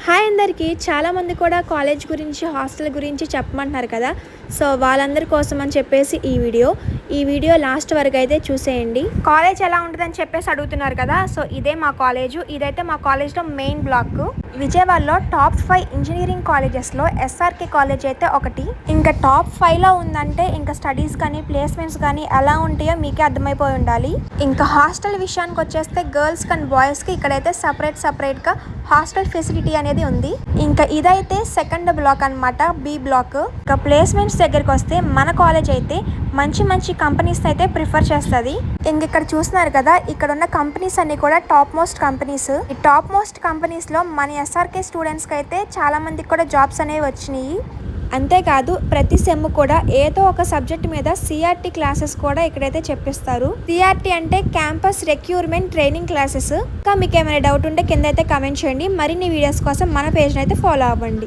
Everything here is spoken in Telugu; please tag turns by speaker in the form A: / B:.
A: హాయ్ అందరికీ చాలామంది కూడా కాలేజ్ గురించి హాస్టల్ గురించి చెప్పమంటున్నారు కదా. సో వాళ్ళందరి కోసం అని చెప్పేసి ఈ వీడియో లాస్ట్ వరకు అయితే చూసేయండి. కాలేజ్ ఎలా ఉంటుందని చెప్పేసి అడుగుతున్నారు కదా. సో ఇదే మా కాలేజు. ఇదైతే మా కాలేజ్లో మెయిన్ బ్లాక్. విజయవాడలో టాప్ 5 ఇంజనీరింగ్ కాలేజెస్లో ఎస్ఆర్కే కాలేజ్ అయితే ఒకటి. ఇంకా టాప్ 5లో ఉందంటే ఇంకా స్టడీస్ కానీ ప్లేస్మెంట్స్ కానీ ఎలా ఉంటాయో మీకే అర్థమైపోయి ఉండాలి. ఇంకా హాస్టల్ విషయానికి వచ్చేస్తే గర్ల్స్ అండ్ బాయ్స్కి ఇక్కడైతే సపరేట్గా హాస్టల్ ఫెసిలిటీ అనేది ఉంది. ఇంకా ఇదైతే సెకండ్ బ్లాక్ అనమాట, బి బ్లాక్. ఇంకా ప్లేస్మెంట్స్ దగ్గరికి వస్తే మన కాలేజ్ అయితే మంచి కంపెనీస్ అయితే ప్రిఫర్ చేస్తుంది. ఇంక ఇక్కడ చూస్తున్నారు కదా, ఇక్కడ ఉన్న కంపెనీస్ అన్ని కూడా టాప్ మోస్ట్ కంపెనీస్. ఈ టాప్ మోస్ట్ కంపెనీస్ లో మన ఎస్ఆర్కే స్టూడెంట్స్కి అయితే చాలా మందికి కూడా జాబ్స్ అనేవి వచ్చినాయి. అంతేకాదు ప్రతి సెమ్ కూడా ఏదో ఒక సబ్జెక్ట్ మీద సిఆర్టీ క్లాసెస్ కూడా ఇక్కడైతే చెప్పిస్తారు. సిఆర్టీ అంటే క్యాంపస్ రిక్రూట్మెంట్ ట్రైనింగ్ క్లాసెస్. ఇంకా మీకు ఏమైనా డౌట్ ఉంటే కింద అయితే కమెంట్ చేయండి. మరిన్ని వీడియోస్ కోసం మన పేజ్ని అయితే ఫాలో అవ్వండి.